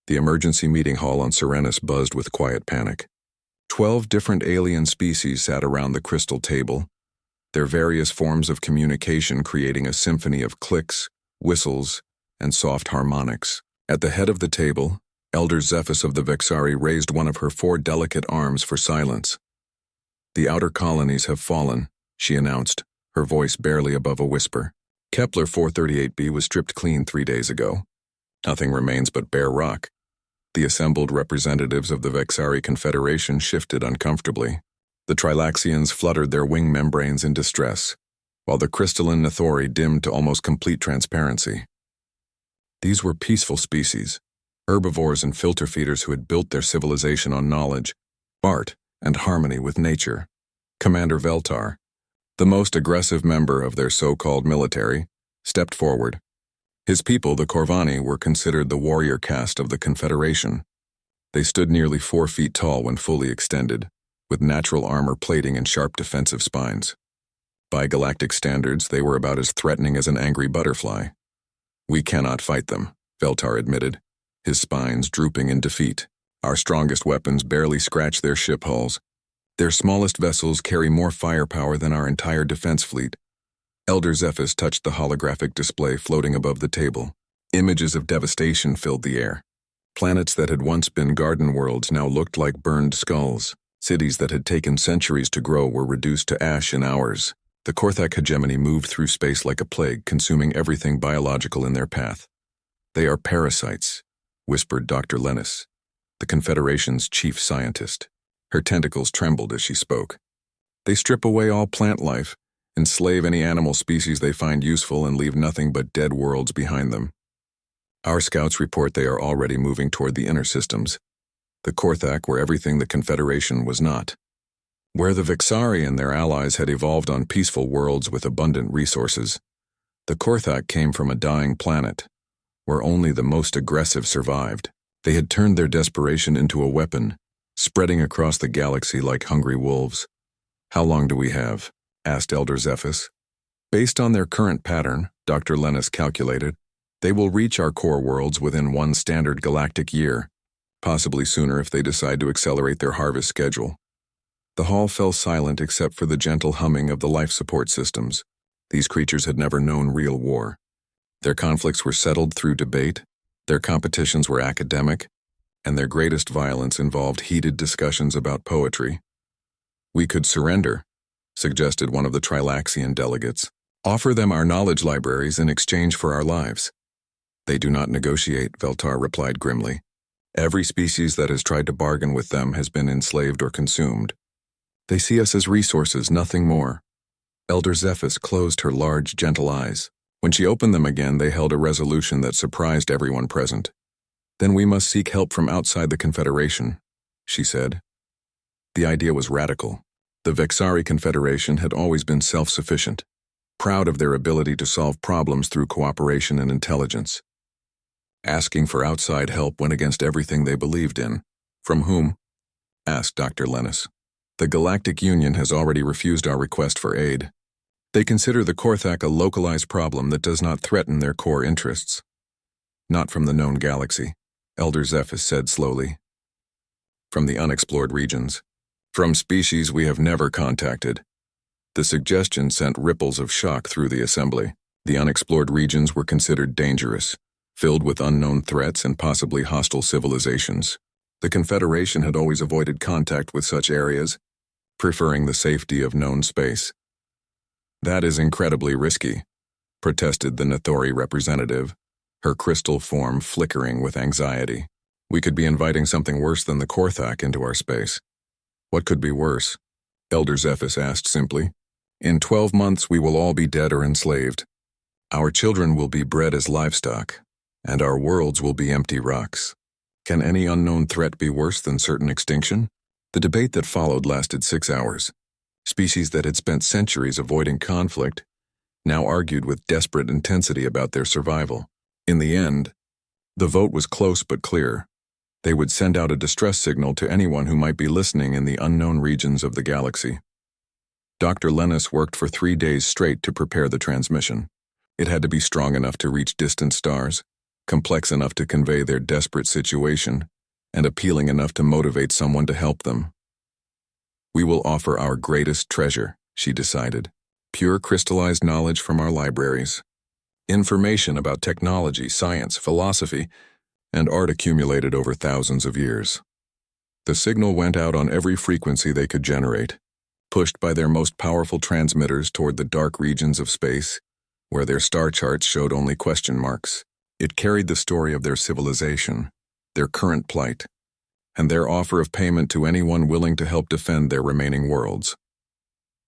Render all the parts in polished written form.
The emergency meeting hall on Serenus buzzed with quiet panic. 12 different alien species sat around the crystal table, their various forms of communication creating a symphony of clicks, whistles, and soft harmonics. At the head of the table, Elder Zephys of the Vexari raised one of her 4 delicate arms for silence. "The outer colonies have fallen," she announced, her voice barely above a whisper. "Kepler 438b was stripped clean 3 days ago. Nothing remains but bare rock." The assembled representatives of the Vexari Confederation shifted uncomfortably. The Trilaxians fluttered their wing membranes in distress, while the crystalline Nathori dimmed to almost complete transparency. These were peaceful species, herbivores and filter feeders who had built their civilization on knowledge, art, and harmony with nature. Commander Veltar, the most aggressive member of their so-called military, stepped forward. His people, the Corvani, were considered the warrior caste of the Confederation. They stood nearly 4 feet tall when fully extended, with natural armor plating and sharp defensive spines. By galactic standards, they were about as threatening as an angry butterfly. "We cannot fight them," Veltar admitted, his spines drooping in defeat. "Our strongest weapons barely scratch their ship hulls. Their smallest vessels carry more firepower than our entire defense fleet." Elder Zephys touched the holographic display floating above the table. Images of devastation filled the air. Planets that had once been garden worlds now looked like burned skulls. Cities that had taken centuries to grow were reduced to ash in hours. The Korthak hegemony moved through space like a plague, consuming everything biological in their path. "They are parasites," whispered Dr. Lennis, the Confederation's chief scientist. Her tentacles trembled as she spoke. "They strip away all plant life, enslave any animal species they find useful, and leave nothing but dead worlds behind them. Our scouts report they are already moving toward the inner systems. The Korthak were everything the Confederation was not. Where the Vexari and their allies had evolved on peaceful worlds with abundant resources, the Korthak came from a dying planet, where only the most aggressive survived. They had turned their desperation into a weapon, spreading across the galaxy like hungry wolves. "How long do we have?" asked Elder Zephys. "Based on their current pattern," Dr. Lennis calculated, "they will reach our core worlds within 1 standard galactic year, possibly sooner if they decide to accelerate their harvest schedule." The hall fell silent except for the gentle humming of the life support systems. These creatures had never known real war. Their conflicts were settled through debate, their competitions were academic, and their greatest violence involved heated discussions about poetry. "We could surrender," suggested one of the Trilaxian delegates. "Offer them our knowledge libraries in exchange for our lives." "They do not negotiate," Veltar replied grimly. "Every species that has tried to bargain with them has been enslaved or consumed. They see us as resources, nothing more." Elder Zephys closed her large, gentle eyes. When she opened them again, they held a resolution that surprised everyone present. "Then we must seek help from outside the Confederation," she said. The idea was radical. The Vexari Confederation had always been self-sufficient, proud of their ability to solve problems through cooperation and intelligence. Asking for outside help went against everything they believed in. "From whom?" asked Dr. Lennis. "The Galactic Union has already refused our request for aid. They consider the Korthak a localized problem that does not threaten their core interests." "Not from the known galaxy," Elder Zephys said slowly. "From the unexplored regions. From species we have never contacted." The suggestion sent ripples of shock through the assembly. The unexplored regions were considered dangerous, filled with unknown threats and possibly hostile civilizations. The Confederation had always avoided contact with such areas, preferring the safety of known space. "That is incredibly risky," protested the Nathori representative, her crystal form flickering with anxiety. "We could be inviting something worse than the Korthak into our space." "What could be worse?" Elder Zephys asked simply. "In 12 months we will all be dead or enslaved. Our children will be bred as livestock, and our worlds will be empty rocks. Can any unknown threat be worse than certain extinction?" The debate that followed lasted 6 hours. Species that had spent centuries avoiding conflict now argued with desperate intensity about their survival. In the end, the vote was close but clear. They would send out a distress signal to anyone who might be listening in the unknown regions of the galaxy. Dr. Lennis worked for 3 days straight to prepare the transmission. It had to be strong enough to reach distant stars, complex enough to convey their desperate situation, and appealing enough to motivate someone to help them. We will offer our greatest treasure, she decided, pure crystallized knowledge from our libraries. Information about technology, science, philosophy, and art accumulated over thousands of years. The signal went out on every frequency they could generate, pushed by their most powerful transmitters toward the dark regions of space, where their star charts showed only question marks. It carried the story of their civilization, their current plight, and their offer of payment to anyone willing to help defend their remaining worlds.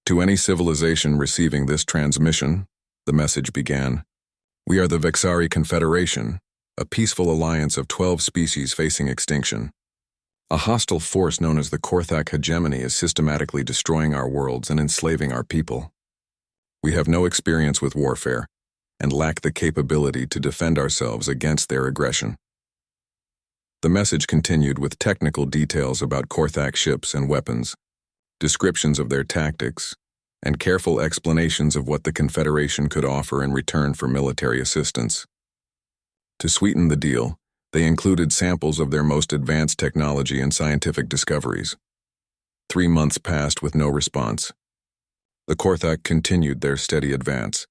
To any civilization receiving this transmission, the message began, "We are the Vexari Confederation, a peaceful alliance of 12 species facing extinction. A hostile force known as the Korthak hegemony is systematically destroying our worlds and enslaving our people. We have no experience with warfare and lack the capability to defend ourselves against their aggression." The message continued with technical details about Korthak ships and weapons, descriptions of their tactics, and careful explanations of what the Confederation could offer in return for military assistance. To sweeten the deal, they included samples of their most advanced technology and scientific discoveries. 3 months passed with no response. The Korthak continued their steady advance,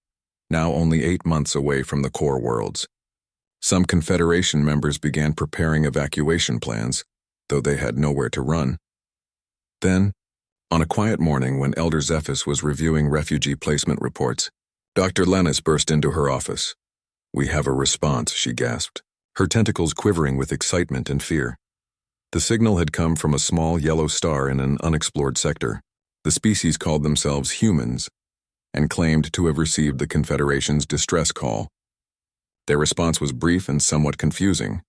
now only 8 months away from the core worlds. Some Confederation members began preparing evacuation plans, though they had nowhere to run. Then, on a quiet morning when Elder Zephys was reviewing refugee placement reports, Dr. Lennis burst into her office. "We have a response," she gasped, her tentacles quivering with excitement and fear. The signal had come from a small yellow star in an unexplored sector. The species called themselves humans and claimed to have received the Confederation's distress call. Their response was brief and somewhat confusing.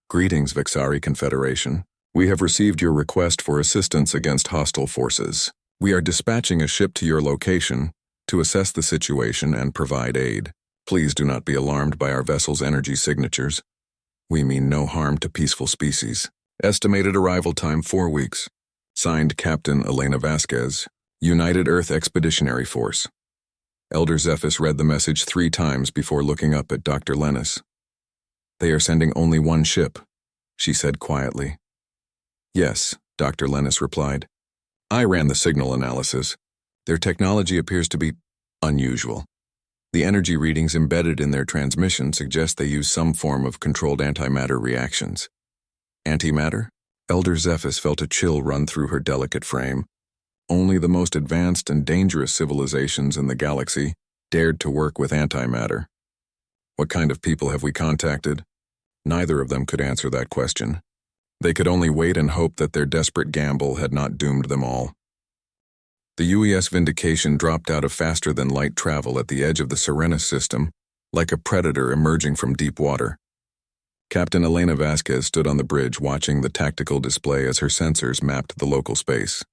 "Greetings, Vexari Confederation. We have received your request for assistance against hostile forces. We are dispatching a ship to your location to assess the situation and provide aid. Please do not be alarmed by our vessel's energy signatures. We mean no harm to peaceful species. Estimated arrival time 4 weeks. Signed, Captain Elena Vasquez, United Earth Expeditionary Force." Elder Zephys read the message 3 times before looking up at Dr. Lennis. "They are sending only one ship," she said quietly. "Yes," Dr. Lennis replied. "I ran the signal analysis. Their technology appears to be unusual. The energy readings embedded in their transmission suggest they use some form of controlled antimatter reactions." Antimatter? Elder Zephys felt a chill run through her delicate frame. Only the most advanced and dangerous civilizations in the galaxy dared to work with antimatter. What kind of people have we contacted? Neither of them could answer that question. They could only wait and hope that their desperate gamble had not doomed them all. The UES Vindication dropped out of faster-than-light travel at the edge of the Serenus system, like a predator emerging from deep water. Captain Elena Vasquez stood on the bridge watching the tactical display as her sensors mapped the local space.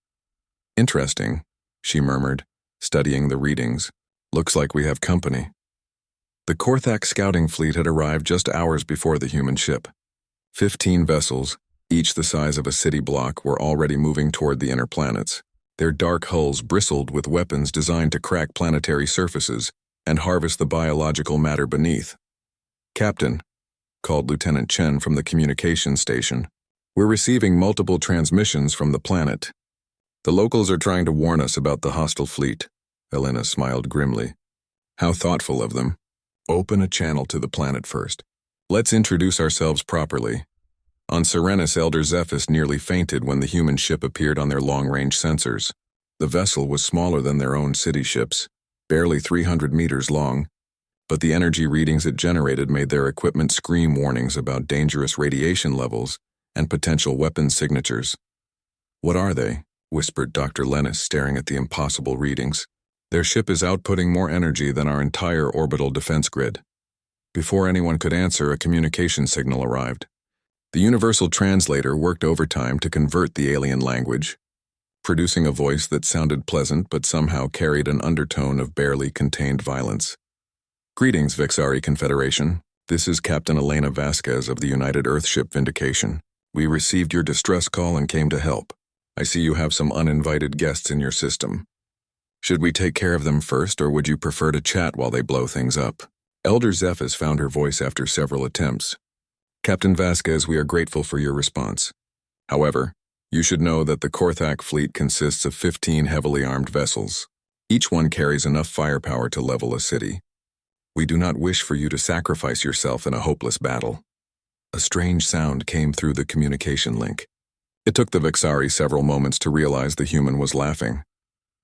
"Interesting," she murmured, studying the readings. "Looks like we have company." The Korthak scouting fleet had arrived just hours before the human ship. 15 vessels, each the size of a city block, were already moving toward the inner planets. Their dark hulls bristled with weapons designed to crack planetary surfaces and harvest the biological matter beneath. "Captain," called Lieutenant Chen from the communications station, "we're receiving multiple transmissions from the planet. The locals are trying to warn us about the hostile fleet." Elena smiled grimly. "How thoughtful of them. Open a channel to the planet first. Let's introduce ourselves properly." On Serenus, Elder Zephys nearly fainted when the human ship appeared on their long-range sensors. The vessel was smaller than their own city ships, barely 300 meters long, but the energy readings it generated made their equipment scream warnings about dangerous radiation levels and potential weapon signatures. "What are they?" whispered Dr. Lennis, staring at the impossible readings. "Their ship is outputting more energy than our entire orbital defense grid." Before anyone could answer, a communication signal arrived. The universal translator worked overtime to convert the alien language, producing a voice that sounded pleasant but somehow carried an undertone of barely contained violence. "Greetings, Vexari Confederation. This is Captain Elena Vasquez of the United Earthship Vindication. We received your distress call and came to help. I see you have some uninvited guests in your system. Should we take care of them first, or would you prefer to chat while they blow things up?" Elder Zephys found her voice after several attempts. Captain Vasquez, we are grateful for your response. However, you should know that the Korthak fleet consists of 15 heavily armed vessels. Each one carries enough firepower to level a city. We do not wish for you to sacrifice yourself in a hopeless battle. A strange sound came through the communication link. It took the Vexari several moments to realize the human was laughing.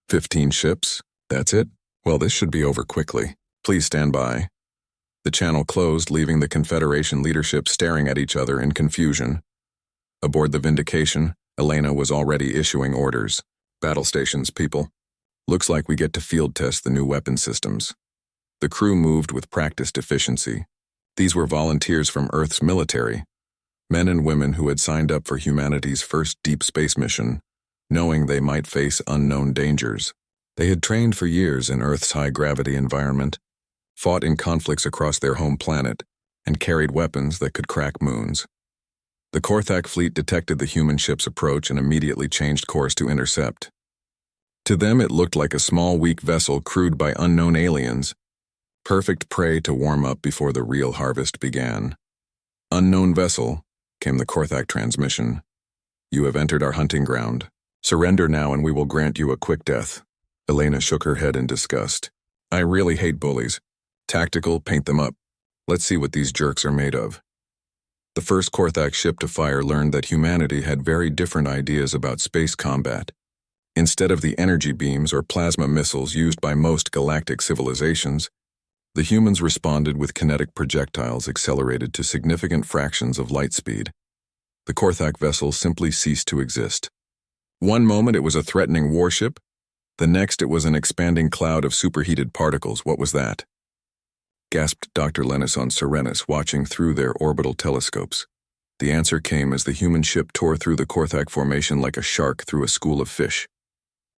15 ships? That's it? Well, this should be over quickly. Please stand by. The channel closed, leaving the Confederation leadership staring at each other in confusion. Aboard the Vindication, Elena was already issuing orders. Battle stations, people. Looks like we get to field test the new weapon systems. The crew moved with practiced efficiency. These were volunteers from Earth's military, men and women who had signed up for humanity's first deep space mission, knowing they might face unknown dangers. They had trained for years in Earth's high-gravity environment, fought in conflicts across their home planet, and carried weapons that could crack moons. The Korthak fleet detected the human ship's approach and immediately changed course to intercept. To them, it looked like a small, weak vessel crewed by unknown aliens, perfect prey to warm up before the real harvest began. Unknown vessel, came the Korthak transmission. You have entered our hunting ground. Surrender now and we will grant you a quick death. Elena shook her head in disgust. I really hate bullies. Tactical, paint them up. Let's see what these jerks are made of. The first Korthak ship to fire learned that humanity had very different ideas about space combat. Instead of the energy beams or plasma missiles used by most galactic civilizations, the humans responded with kinetic projectiles accelerated to significant fractions of light speed. The Korthak vessel simply ceased to exist. One moment it was a threatening warship, the next it was an expanding cloud of superheated particles. What was that? Gasped Dr. Lennis on Serenus, watching through their orbital telescopes. The answer came as the human ship tore through the Korthak formation like a shark through a school of fish.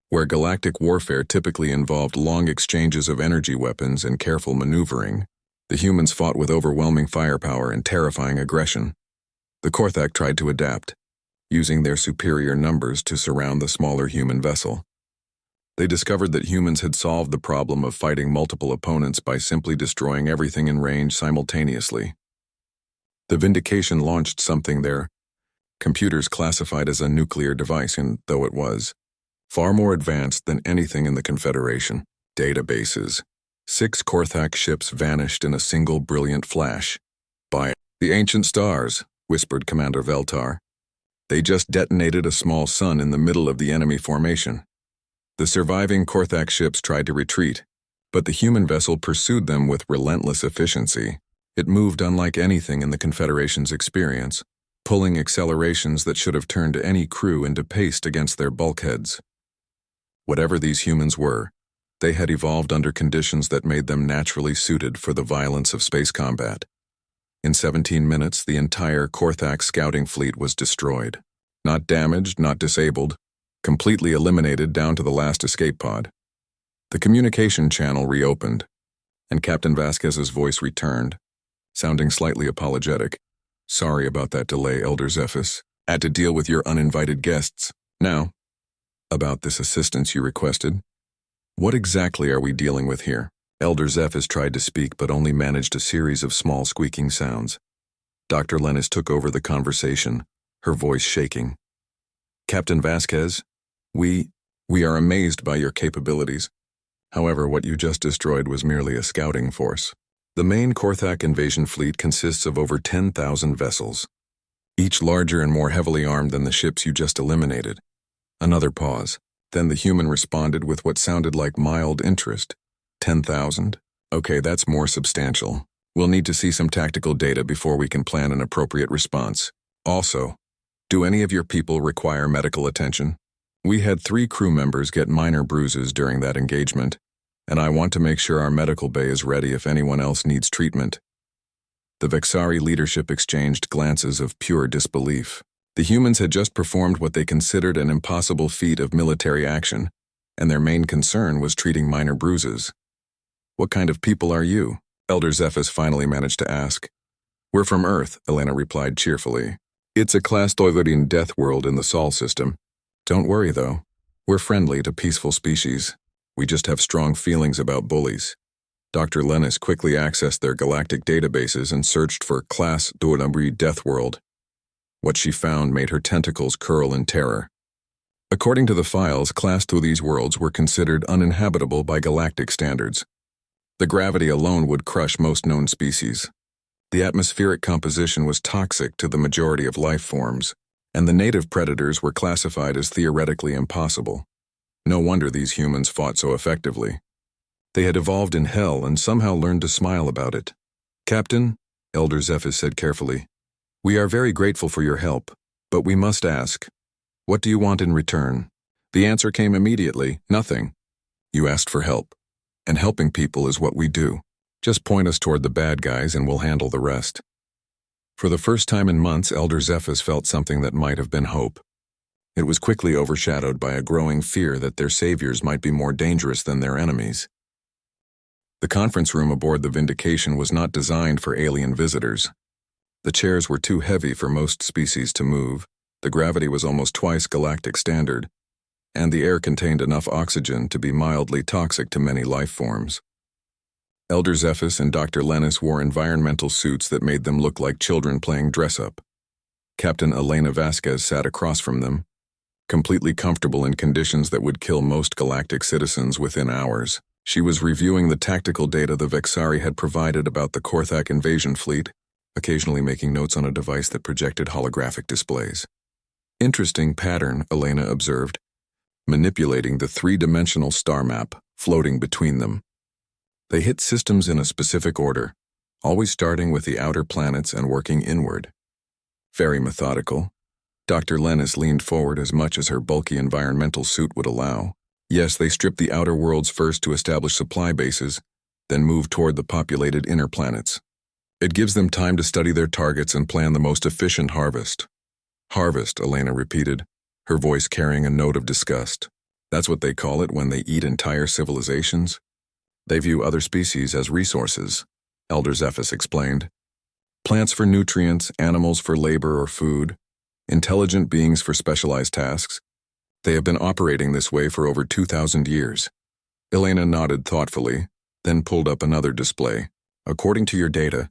Where galactic warfare typically involved long exchanges of energy weapons and careful maneuvering, the humans fought with overwhelming firepower and terrifying aggression. The Korthak tried to adapt, using their superior numbers to surround the smaller human vessel. They discovered that humans had solved the problem of fighting multiple opponents by simply destroying everything in range simultaneously. The Vindication launched something their computers classified as a nuclear device, and though it was far more advanced than anything in the Confederation databases, 6 Korthak ships vanished in a single brilliant flash. By the ancient stars, whispered Commander Veltar. They just detonated a small sun in the middle of the enemy formation. The surviving Korthak ships tried to retreat, but the human vessel pursued them with relentless efficiency. It moved unlike anything in the Confederation's experience, pulling accelerations that should have turned any crew into paste against their bulkheads. Whatever these humans were, they had evolved under conditions that made them naturally suited for the violence of space combat. In 17 minutes, the entire Korthak scouting fleet was destroyed. Not damaged, not disabled, completely eliminated down to the last escape pod. The communication channel reopened, and Captain Vasquez's voice returned, sounding slightly apologetic. Sorry about that delay, Elder Zephys. Had to deal with your uninvited guests. Now, about this assistance you requested. What exactly are we dealing with here? Elder Zephys tried to speak but only managed a series of small squeaking sounds. Dr. Lennis took over the conversation, her voice shaking. Captain Vasquez, we are amazed by your capabilities. However, what you just destroyed was merely a scouting force. The main Korthak invasion fleet consists of over 10,000 vessels, each larger and more heavily armed than the ships you just eliminated. Another pause. Then the human responded with what sounded like mild interest. 10,000? Okay, that's more substantial. We'll need to see some tactical data before we can plan an appropriate response. Also, do any of your people require medical attention? We had 3 crew members get minor bruises during that engagement, and I want to make sure our medical bay is ready if anyone else needs treatment. The Vexari leadership exchanged glances of pure disbelief. The humans had just performed what they considered an impossible feat of military action, and their main concern was treating minor bruises. What kind of people are you? Elder Zephys finally managed to ask. We're from Earth, Elena replied cheerfully. It's a class-toileting death world in the Sol system. Don't worry, though. We're friendly to peaceful species. We just have strong feelings about bullies. Dr. Lennis quickly accessed their galactic databases and searched for Class Dornabri Deathworld. What she found made her tentacles curl in terror. According to the files, Class 2 these worlds were considered uninhabitable by galactic standards. The gravity alone would crush most known species. The atmospheric composition was toxic to the majority of life forms, and the native predators were classified as theoretically impossible. No wonder these humans fought so effectively. They had evolved in hell and somehow learned to smile about it. "Captain," Elder Zephys said carefully, "we are very grateful for your help, but we must ask, what do you want in return?" The answer came immediately: nothing. "You asked for help, and helping people is what we do. Just point us toward the bad guys and we'll handle the rest." For the first time in months, Elder Zephys felt something that might have been hope. It was quickly overshadowed by a growing fear that their saviors might be more dangerous than their enemies. The conference room aboard the Vindication was not designed for alien visitors. The chairs were too heavy for most species to move, the gravity was almost twice galactic standard, and the air contained enough oxygen to be mildly toxic to many life forms. Elder Zephys and Dr. Lennis wore environmental suits that made them look like children playing dress-up. Captain Elena Vasquez sat across from them, completely comfortable in conditions that would kill most galactic citizens within hours. She was reviewing the tactical data the Vexari had provided about the Korthak invasion fleet, occasionally making notes on a device that projected holographic displays. "Interesting pattern," Elena observed, manipulating the three-dimensional star map floating between them. They hit systems in a specific order, always starting with the outer planets and working inward. Very methodical. Dr. Lennis leaned forward as much as her bulky environmental suit would allow. Yes, they stripped the outer worlds first to establish supply bases, then moved toward the populated inner planets. It gives them time to study their targets and plan the most efficient harvest. "Harvest," Elena repeated, her voice carrying a note of disgust. "That's what they call it when they eat entire civilizations? They view other species as resources," Elder Zephys explained. "Plants for nutrients, animals for labor or food, intelligent beings for specialized tasks. They have been operating this way for over 2,000 years. Elena nodded thoughtfully, then pulled up another display. "According to your data,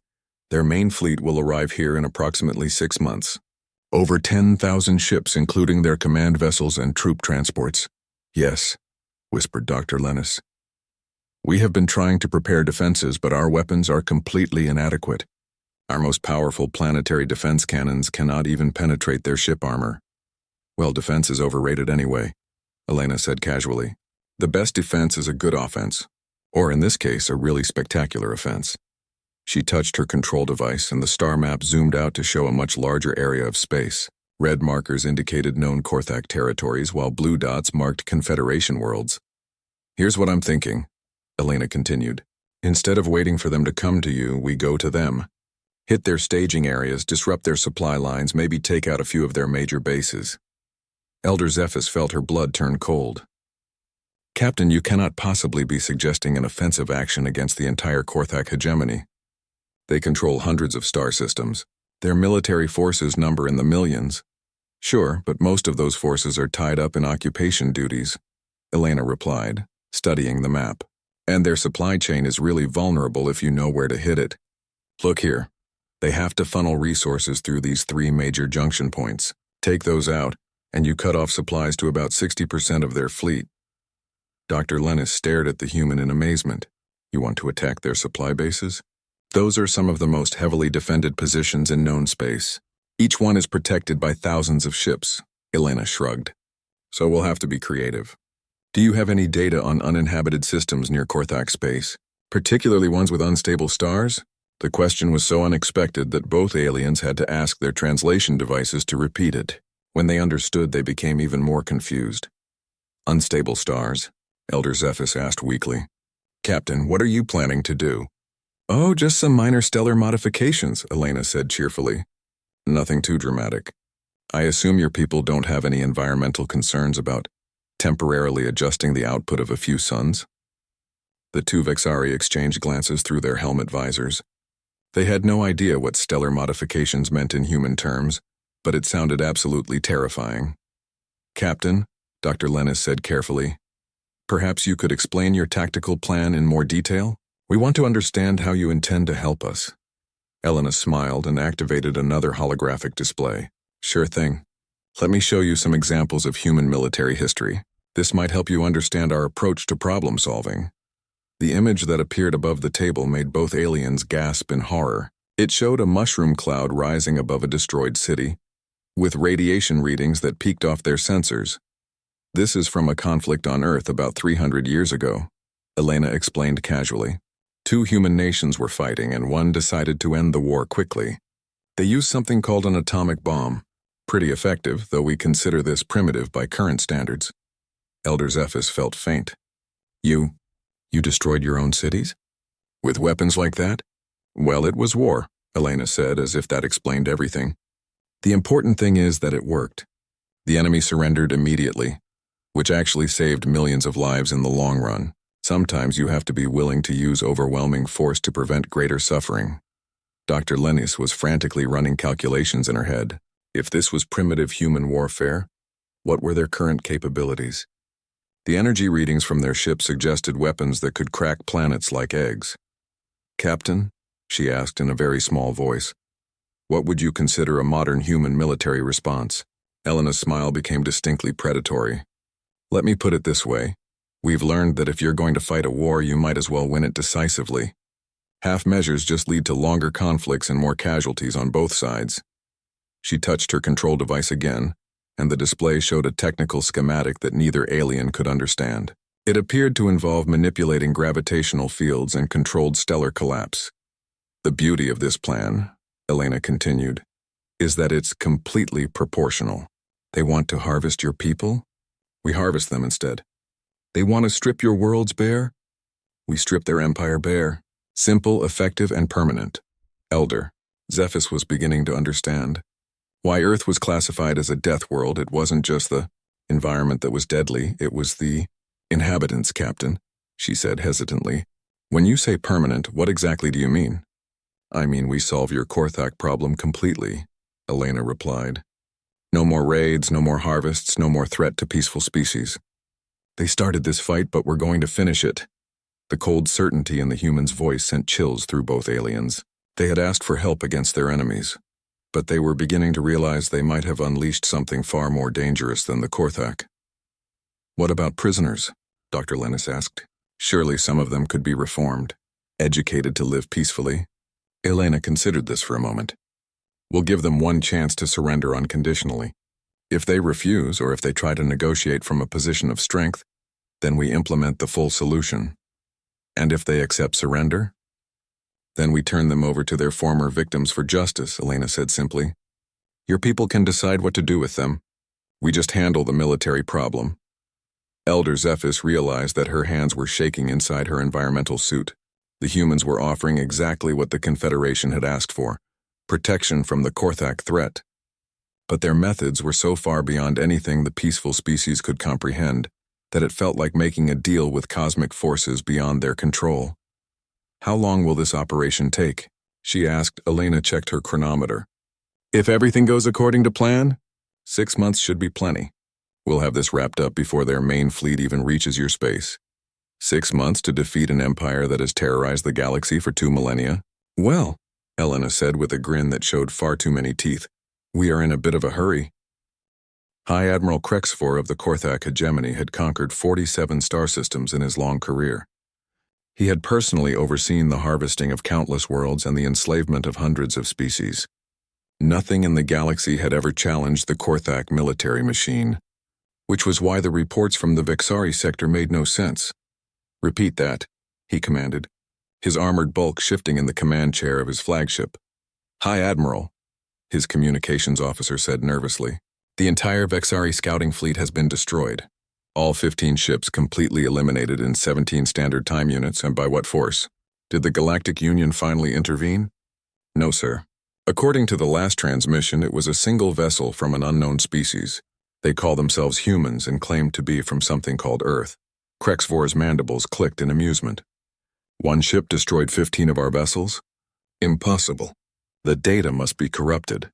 their main fleet will arrive here in approximately 6 months. Over 10,000 ships, including their command vessels and troop transports." "Yes," whispered Dr. Lennis. "We have been trying to prepare defenses, but our weapons are completely inadequate. Our most powerful planetary defense cannons cannot even penetrate their ship armor." "Well, defense is overrated anyway," Elena said casually. "The best defense is a good offense, or in this case, a really spectacular offense." She touched her control device and the star map zoomed out to show a much larger area of space. Red markers indicated known Korthak territories, while blue dots marked Confederation worlds. "Here's what I'm thinking," Elena continued. "Instead of waiting for them to come to you, we go to them. Hit their staging areas, disrupt their supply lines, maybe take out a few of their major bases." Elder Zephys felt her blood turn cold. "Captain, you cannot possibly be suggesting an offensive action against the entire Korthak hegemony. They control hundreds of star systems. Their military forces number in the millions." "Sure, but most of those forces are tied up in occupation duties," Elena replied, studying the map. "And their supply chain is really vulnerable if you know where to hit it. Look here. They have to funnel resources through these 3 major junction points. Take those out, and you cut off supplies to about 60% of their fleet." Dr. Lennis stared at the human in amazement. "You want to attack their supply bases? Those are some of the most heavily defended positions in known space. Each one is protected by thousands of ships," Elena shrugged. "So we'll have to be creative. Do you have any data on uninhabited systems near Korthak space, particularly ones with unstable stars?" The question was so unexpected that both aliens had to ask their translation devices to repeat it. When they understood, they became even more confused. "Unstable stars?" Elder Zephys asked weakly. "Captain, what are you planning to do?" "Oh, just some minor stellar modifications," Elena said cheerfully. "Nothing too dramatic. I assume your people don't have any environmental concerns about temporarily adjusting the output of a few suns?" The two Vexari exchanged glances through their helmet visors. They had no idea what stellar modifications meant in human terms, but it sounded absolutely terrifying. "Captain," Dr. Lennis said carefully, "perhaps you could explain your tactical plan in more detail? We want to understand how you intend to help us. Elena smiled and activated another holographic display. Sure thing. Let me show you some examples of human military history. This might help you understand our approach to problem solving. The image that appeared above the table made both aliens gasp in horror. It showed a mushroom cloud rising above a destroyed city, with radiation readings that peaked off their sensors. This is from a conflict on Earth about 300 years ago, Elena explained casually. Two human nations were fighting, and one decided to end the war quickly. They used something called an atomic bomb. Pretty effective, though we consider this primitive by current standards. Elder Zephys felt faint. You destroyed your own cities? With weapons like that? Well, it was war, Elena said, as if that explained everything. The important thing is that it worked. The enemy surrendered immediately, which actually saved millions of lives in the long run. Sometimes you have to be willing to use overwhelming force to prevent greater suffering. Dr. Lennis was frantically running calculations in her head. If this was primitive human warfare, what were their current capabilities? The energy readings from their ship suggested weapons that could crack planets like eggs. Captain, she asked in a very small voice, what would you consider a modern human military response? Elena's smile became distinctly predatory. Let me put it this way. We've learned that if you're going to fight a war, you might as well win it decisively. Half measures just lead to longer conflicts and more casualties on both sides. She touched her control device again, and the display showed a technical schematic that neither alien could understand. It appeared to involve manipulating gravitational fields and controlled stellar collapse. The beauty of this plan, Elena continued, is that it's completely proportional. They want to harvest your people? We harvest them instead. They want to strip your worlds bare? We strip their empire bare. Simple, effective, and permanent. Elder Zephys was beginning to understand. Why Earth was classified as a death world, it wasn't just the environment that was deadly, it was the inhabitants, Captain, she said hesitantly. When you say permanent, what exactly do you mean? I mean we solve your Korthak problem completely, Elena replied. No more raids, no more harvests, no more threat to peaceful species. They started this fight, but we're going to finish it. The cold certainty in the human's voice sent chills through both aliens. They had asked for help against their enemies, but they were beginning to realize they might have unleashed something far more dangerous than the Korthak. What about prisoners? Dr. Lennis asked. Surely some of them could be reformed, educated to live peacefully. Elena considered this for a moment. We'll give them one chance to surrender unconditionally. If they refuse, or if they try to negotiate from a position of strength, then we implement the full solution. And if they accept surrender? Then we turn them over to their former victims for justice, Elena said simply. Your people can decide what to do with them. We just handle the military problem. Elder Zephys realized that her hands were shaking inside her environmental suit. The humans were offering exactly what the Confederation had asked for, protection from the Korthak threat. But their methods were so far beyond anything the peaceful species could comprehend that it felt like making a deal with cosmic forces beyond their control. How long will this operation take? She asked. Elena checked her chronometer. If everything goes according to plan, 6 months should be plenty. We'll have this wrapped up before their main fleet even reaches your space. 6 months to defeat an empire that has terrorized the galaxy for 2 millennia? Well, Elena said with a grin that showed far too many teeth, we are in a bit of a hurry. High Admiral Krexfor of the Korthak hegemony had conquered 47 star systems in his long career. He had personally overseen the harvesting of countless worlds and the enslavement of hundreds of species. Nothing in the galaxy had ever challenged the Korthak military machine, which was why the reports from the Vexari sector made no sense. Repeat that, he commanded, his armored bulk shifting in the command chair of his flagship. High Admiral, his communications officer said nervously. The entire Vexari scouting fleet has been destroyed. All 15 ships completely eliminated in 17 standard time units, and by what force? Did the Galactic Union finally intervene? No, sir. According to the last transmission, it was a single vessel from an unknown species. They call themselves humans and claim to be from something called Earth. Krexvor's mandibles clicked in amusement. One ship destroyed 15 of our vessels? Impossible. The data must be corrupted.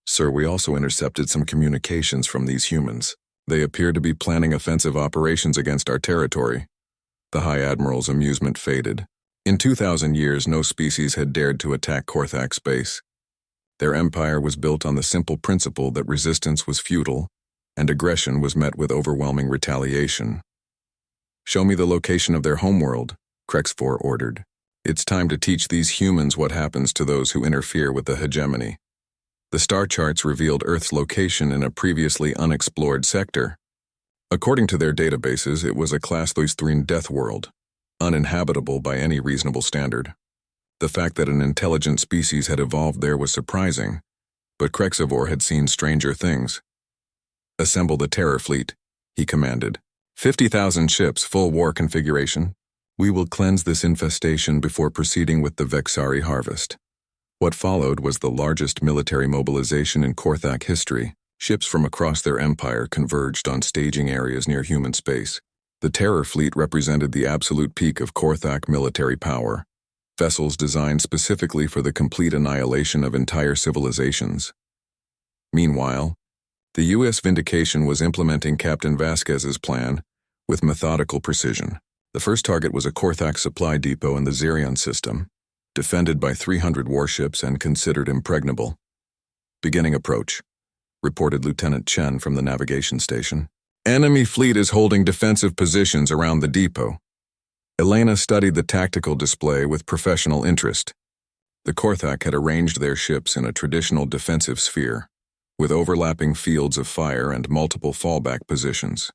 Sir, we also intercepted some communications from these humans. They appear to be planning offensive operations against our territory. The High Admiral's amusement faded. In 2,000 years, no species had dared to attack Korthak space. Their empire was built on the simple principle that resistance was futile, and aggression was met with overwhelming retaliation. "Show me the location of their homeworld," Krexvor ordered. "It's time to teach these humans what happens to those who interfere with the hegemony." The star charts revealed Earth's location in a previously unexplored sector. According to their databases, it was a Class 3 death world, uninhabitable by any reasonable standard. The fact that an intelligent species had evolved there was surprising, but Krexvor had seen stranger things. "Assemble the terror fleet," he commanded. 50,000 ships, full war configuration. We will cleanse this infestation before proceeding with the Vexari harvest. What followed was the largest military mobilization in Korthak history. Ships from across their empire converged on staging areas near human space. The terror fleet represented the absolute peak of Korthak military power, vessels designed specifically for the complete annihilation of entire civilizations. Meanwhile, the U.S. Vindication was implementing Captain Vasquez's plan with methodical precision. The first target was a Korthak supply depot in the Zerion system, defended by 300 warships and considered impregnable. "Beginning approach," reported Lieutenant Chen from the navigation station. "Enemy fleet is holding defensive positions around the depot." Elena studied the tactical display with professional interest. The Korthak had arranged their ships in a traditional defensive sphere, with overlapping fields of fire and multiple fallback positions.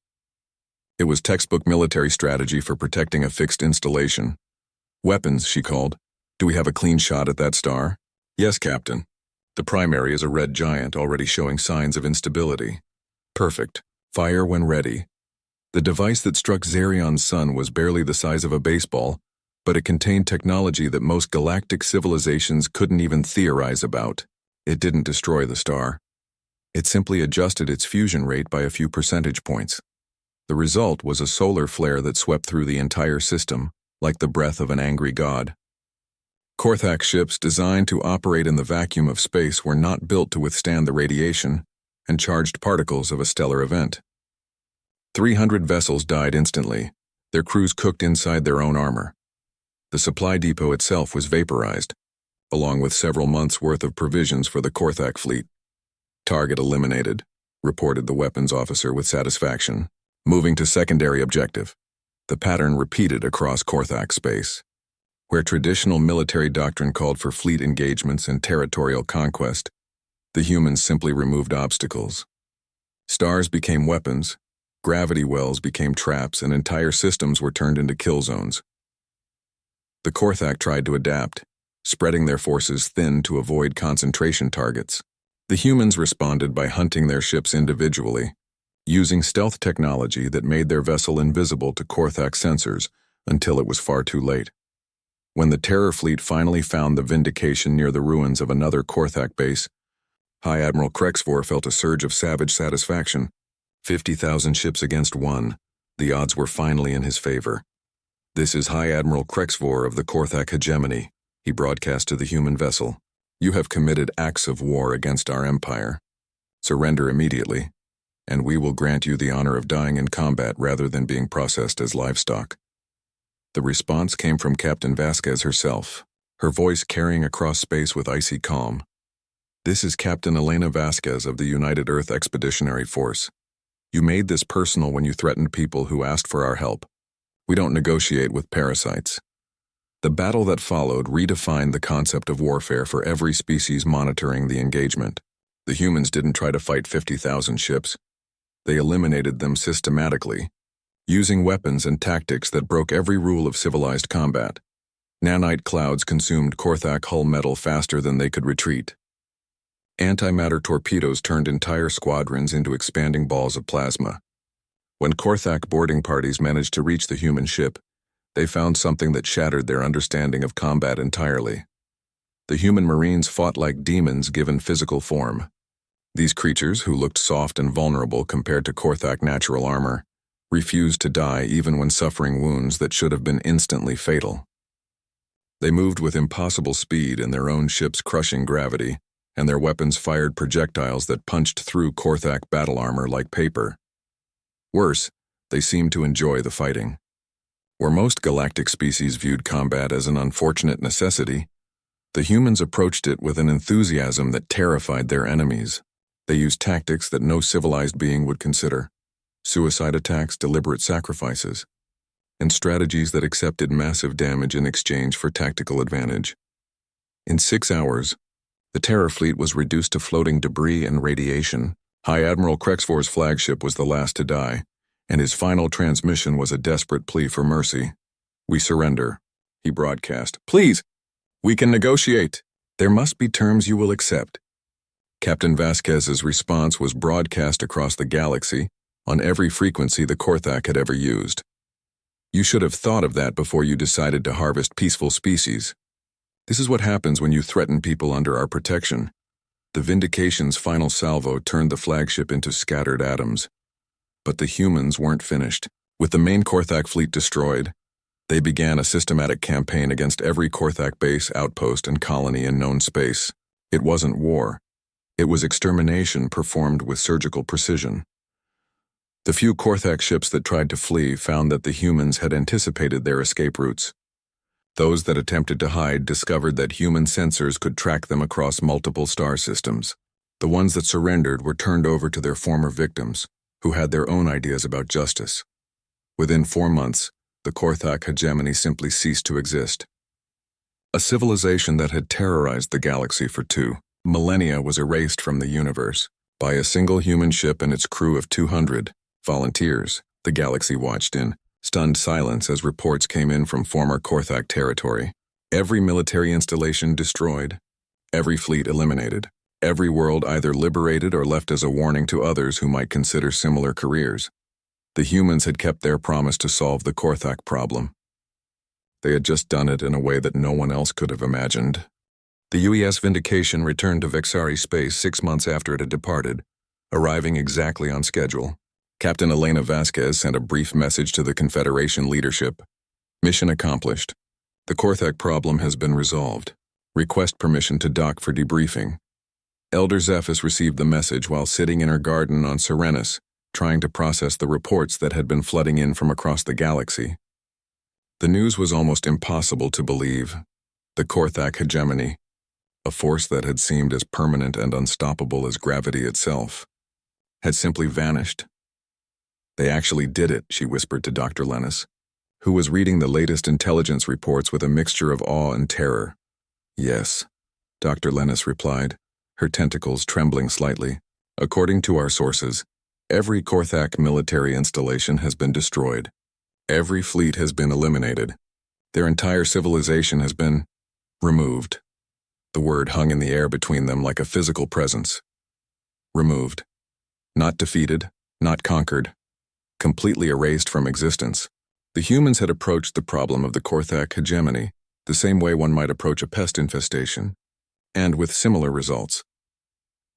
It was textbook military strategy for protecting a fixed installation. "Weapons," she called. "Do we have a clean shot at that star?" "Yes, Captain. The primary is a red giant already showing signs of instability." "Perfect. Fire when ready." The device that struck Zerion's sun was barely the size of a baseball, but it contained technology that most galactic civilizations couldn't even theorize about. It didn't destroy the star. It simply adjusted its fusion rate by a few percentage points. The result was a solar flare that swept through the entire system, like the breath of an angry god. Korthak ships designed to operate in the vacuum of space were not built to withstand the radiation and charged particles of a stellar event. 300 vessels died instantly, their crews cooked inside their own armor. The supply depot itself was vaporized, along with several months' worth of provisions for the Korthak fleet. "Target eliminated," reported the weapons officer with satisfaction. "Moving to secondary objective." The pattern repeated across Korthak space. Where traditional military doctrine called for fleet engagements and territorial conquest, the humans simply removed obstacles. Stars became weapons, gravity wells became traps, and entire systems were turned into kill zones. The Korthak tried to adapt, spreading their forces thin to avoid concentration targets. The humans responded by hunting their ships individually, using stealth technology that made their vessel invisible to Korthak sensors until it was far too late. When the terror fleet finally found the Vindication near the ruins of another Korthak base, High Admiral Krexvor felt a surge of savage satisfaction. 50,000 ships against one. The odds were finally in his favor. "This is High Admiral Krexvor of the Korthak hegemony," he broadcast to the human vessel. "You have committed acts of war against our empire. Surrender immediately, and we will grant you the honor of dying in combat rather than being processed as livestock." The response came from Captain Vasquez herself, her voice carrying across space with icy calm. "This is Captain Elena Vasquez of the United Earth Expeditionary Force. You made this personal when you threatened people who asked for our help. We don't negotiate with parasites." The battle that followed redefined the concept of warfare for every species monitoring the engagement. The humans didn't try to fight 50,000 ships. They eliminated them systematically, using weapons and tactics that broke every rule of civilized combat. Nanite clouds consumed Korthak hull metal faster than they could retreat. Antimatter torpedoes turned entire squadrons into expanding balls of plasma. When Korthak boarding parties managed to reach the human ship, they found something that shattered their understanding of combat entirely. The human Marines fought like demons given physical form. These creatures, who looked soft and vulnerable compared to Korthak natural armor, refused to die even when suffering wounds that should have been instantly fatal. They moved with impossible speed in their own ship's crushing gravity, and their weapons fired projectiles that punched through Korthak battle armor like paper. Worse, they seemed to enjoy the fighting. Where most galactic species viewed combat as an unfortunate necessity, the humans approached it with an enthusiasm that terrified their enemies. They used tactics that no civilized being would consider: suicide attacks, deliberate sacrifices, and strategies that accepted massive damage in exchange for tactical advantage. In 6 hours, the Terror fleet was reduced to floating debris and radiation. High Admiral Krexvor's flagship was the last to die, and his final transmission was a desperate plea for mercy. "We surrender," he broadcast. "Please, we can negotiate. There must be terms you will accept." Captain Vasquez's response was broadcast across the galaxy on every frequency the Korthak had ever used. "You should have thought of that before you decided to harvest peaceful species. This is what happens when you threaten people under our protection." The Vindication's final salvo turned the flagship into scattered atoms. But the humans weren't finished. With the main Korthak fleet destroyed, they began a systematic campaign against every Korthak base, outpost, and colony in known space. It wasn't war. It was extermination performed with surgical precision. The few Korthak ships that tried to flee found that the humans had anticipated their escape routes. Those that attempted to hide discovered that human sensors could track them across multiple star systems. The ones that surrendered were turned over to their former victims, who had their own ideas about justice. Within 4 months, the Korthak hegemony simply ceased to exist. A civilization that had terrorized the galaxy for 2 millennia was erased from the universe by a single human ship and its crew of 200 volunteers. The galaxy watched in stunned silence as reports came in from former Korthak territory. Every military installation destroyed, every fleet eliminated, every world either liberated or left as a warning to others who might consider similar careers. The humans had kept their promise to solve the Korthak problem. They had just done it in a way that no one else could have imagined. The UES Vindication returned to Vexari space 6 months after it had departed, arriving exactly on schedule. Captain Elena Vasquez sent a brief message to the Confederation leadership. "Mission accomplished. The Korthak problem has been resolved. Request permission to dock for debriefing." Elder Zephys received the message while sitting in her garden on Serenus, trying to process the reports that had been flooding in from across the galaxy. The news was almost impossible to believe. The Korthak hegemony, a force that had seemed as permanent and unstoppable as gravity itself, had simply vanished. "They actually did it," she whispered to Dr. Lennis, who was reading the latest intelligence reports with a mixture of awe and terror. "Yes," Dr. Lennis replied, her tentacles trembling slightly. "According to our sources, every Korthak military installation has been destroyed. Every fleet has been eliminated. Their entire civilization has been removed." The word hung in the air between them like a physical presence. Removed. Not defeated, not conquered. Completely erased from existence. The humans had approached the problem of the Korthak hegemony the same way one might approach a pest infestation, and with similar results.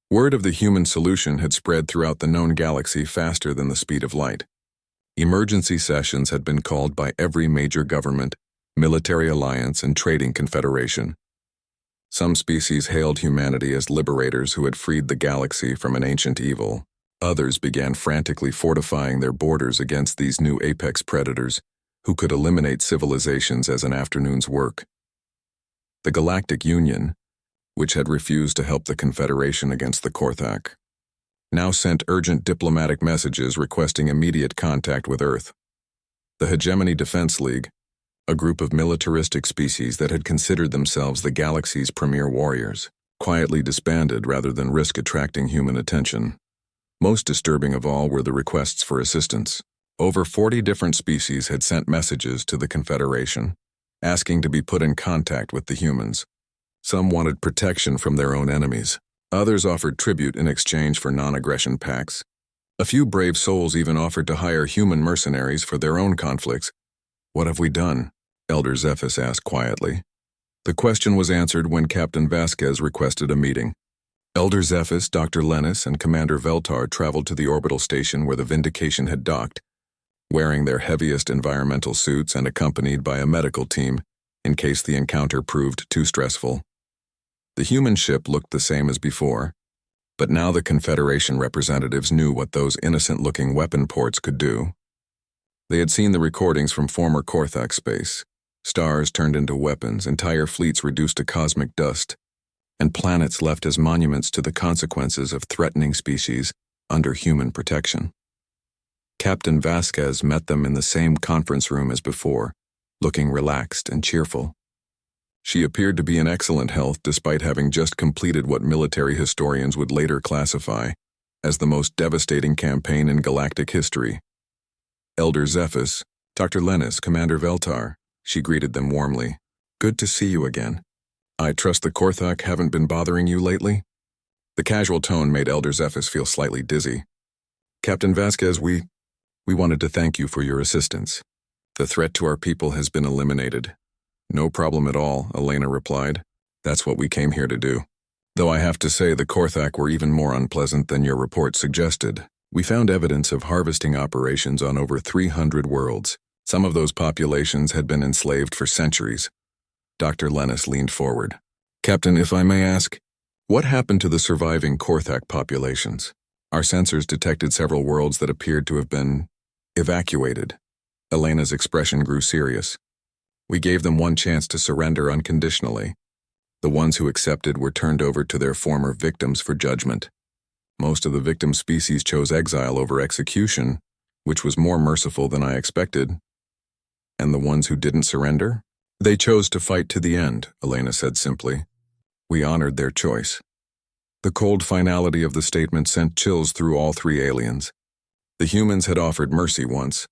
Word of the human solution had spread throughout the known galaxy faster than the speed of light. Emergency sessions had been called by every major government, military alliance, and trading confederation. Some species hailed humanity as liberators who had freed the galaxy from an ancient evil. Others began frantically fortifying their borders against these new apex predators who could eliminate civilizations as an afternoon's work. The Galactic Union, which had refused to help the Confederation against the Korthak, now sent urgent diplomatic messages requesting immediate contact with Earth. The Hegemony Defense League, a group of militaristic species that had considered themselves the galaxy's premier warriors, quietly disbanded rather than risk attracting human attention. Most disturbing of all were the requests for assistance. Over 40 different species had sent messages to the Confederation, asking to be put in contact with the humans. Some wanted protection from their own enemies. Others offered tribute in exchange for non-aggression pacts. A few brave souls even offered to hire human mercenaries for their own conflicts. "What have we done?" Elder Zephys asked quietly. The question was answered when Captain Vasquez requested a meeting. Elder Zephys, Dr. Lennis, and Commander Veltar traveled to the orbital station where the Vindication had docked, wearing their heaviest environmental suits and accompanied by a medical team in case the encounter proved too stressful. The human ship looked the same as before, but now the Confederation representatives knew what those innocent-looking weapon ports could do. They had seen the recordings from former Korthak space. Stars turned into weapons, entire fleets reduced to cosmic dust, and planets left as monuments to the consequences of threatening species under human protection. Captain Vasquez met them in the same conference room as before, looking relaxed and cheerful. She appeared to be in excellent health despite having just completed what military historians would later classify as the most devastating campaign in galactic history. Elder Zephys, Dr. Lennis, Commander Veltar, she greeted them warmly. Good to see you again. I trust the Korthak haven't been bothering you lately? The casual tone made Elder Zephys feel slightly dizzy. Captain Vasquez, we wanted to thank you for your assistance. The threat to our people has been eliminated. No problem at all, Elena replied. That's what we came here to do. Though I have to say the Korthak were even more unpleasant than your report suggested. We found evidence of harvesting operations on over 300 worlds. Some of those populations had been enslaved for centuries. Dr. Lennis leaned forward. Captain, if I may ask, what happened to the surviving Korthak populations? Our sensors detected several worlds that appeared to have been evacuated. Elena's expression grew serious. We gave them one chance to surrender unconditionally. The ones who accepted were turned over to their former victims for judgment. Most of the victim species chose exile over execution, which was more merciful than I expected. And the ones who didn't surrender? They chose to fight to the end, Elena said simply. We honored their choice. The cold finality of the statement sent chills through all three aliens. The humans had offered mercy once,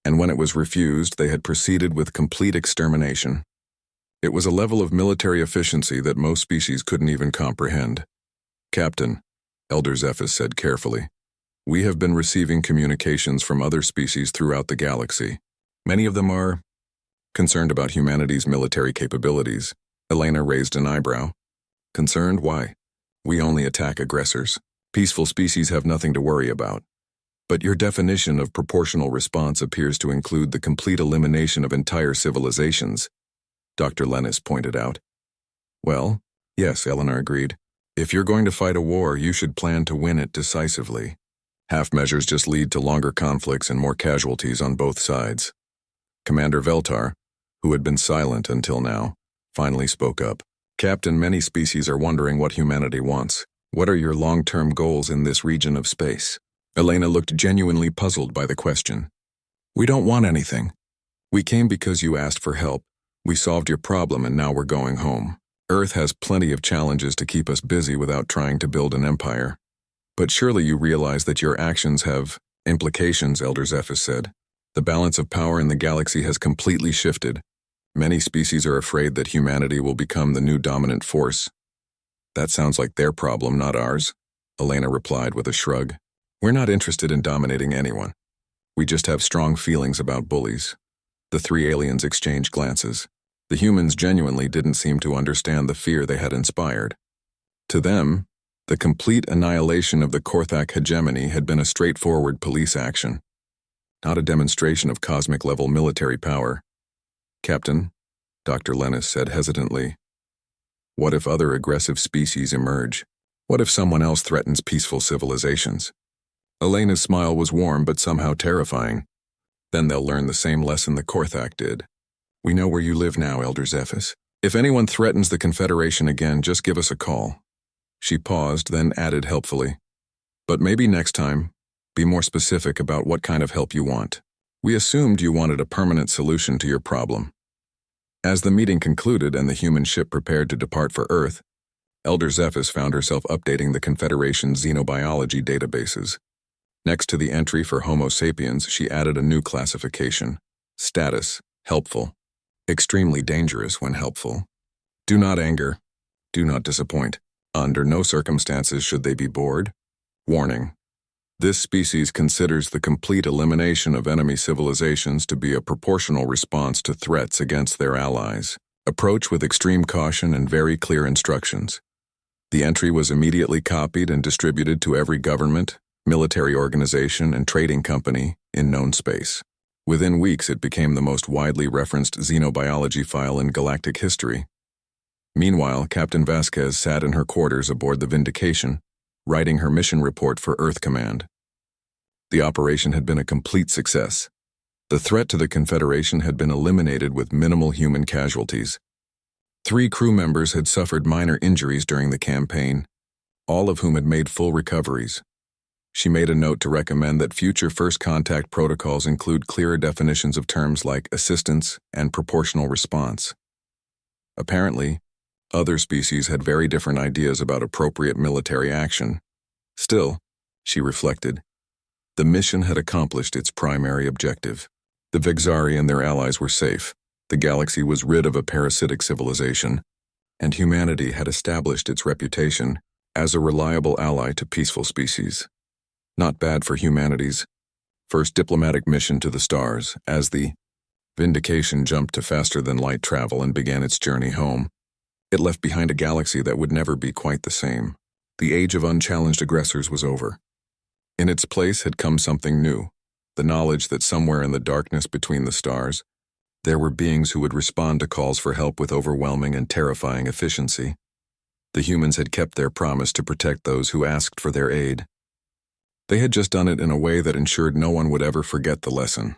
and when it was refused, they had proceeded with complete extermination. It was a level of military efficiency that most species couldn't even comprehend. Captain, Elder Zephys said carefully, we have been receiving communications from other species throughout the galaxy. Many of them are concerned about humanity's military capabilities. Elena raised an eyebrow. Concerned? Why? We only attack aggressors. Peaceful species have nothing to worry about. But your definition of proportional response appears to include the complete elimination of entire civilizations, Dr. Lennis pointed out. Well, yes, Eleanor agreed. If you're going to fight a war, you should plan to win it decisively. Half measures just lead to longer conflicts and more casualties on both sides. Commander Veltar, who had been silent until now, finally spoke up. Captain, many species are wondering what humanity wants. What are your long-term goals in this region of space? Elena looked genuinely puzzled by the question. We don't want anything. We came because you asked for help. We solved your problem and now we're going home. Earth has plenty of challenges to keep us busy without trying to build an empire. But surely you realize that your actions have implications, Elder Zephys said. The balance of power in the galaxy has completely shifted. Many species are afraid that humanity will become the new dominant force. That sounds like their problem, not ours, Elena replied with a shrug. We're not interested in dominating anyone. We just have strong feelings about bullies. The three aliens exchanged glances. The humans genuinely didn't seem to understand the fear they had inspired. To them, the complete annihilation of the Korthak hegemony had been a straightforward police action, not a demonstration of cosmic-level military power. Captain, Dr. Lennis said hesitantly, what if other aggressive species emerge? What if someone else threatens peaceful civilizations? Elena's smile was warm but somehow terrifying. Then they'll learn the same lesson the Korthak did. We know where you live now, Elder Zephys. If anyone threatens the Confederation again, just give us a call. She paused, then added helpfully. But maybe next time, be more specific about what kind of help you want. We assumed you wanted a permanent solution to your problem. As the meeting concluded and the human ship prepared to depart for Earth, Elder Zephys found herself updating the Confederation's xenobiology databases. Next to the entry for Homo sapiens, she added a new classification. Status, helpful. Extremely dangerous when helpful. Do not anger. Do not disappoint. Under no circumstances should they be bored. Warning. This species considers the complete elimination of enemy civilizations to be a proportional response to threats against their allies. Approach with extreme caution and very clear instructions. The entry was immediately copied and distributed to every government, military organization, and trading company in known space. Within weeks, it became the most widely referenced xenobiology file in galactic history. Meanwhile, Captain Vasquez sat in her quarters aboard the Vindication, writing her mission report for Earth Command. The operation had been a complete success. The threat to the Confederation had been eliminated with minimal human casualties. 3 crew members had suffered minor injuries during the campaign, all of whom had made full recoveries. She made a note to recommend that future first contact protocols include clearer definitions of terms like assistance and proportional response. Apparently, other species had very different ideas about appropriate military action. Still, she reflected, the mission had accomplished its primary objective. The Vexari and their allies were safe, the galaxy was rid of a parasitic civilization, and humanity had established its reputation as a reliable ally to peaceful species. Not bad for humanity's first diplomatic mission to the stars, as the Vindication jumped to faster-than-light travel and began its journey home. It left behind a galaxy that would never be quite the same. The age of unchallenged aggressors was over. In its place had come something new, the knowledge that somewhere in the darkness between the stars, there were beings who would respond to calls for help with overwhelming and terrifying efficiency. The humans had kept their promise to protect those who asked for their aid. They had just done it in a way that ensured no one would ever forget the lesson.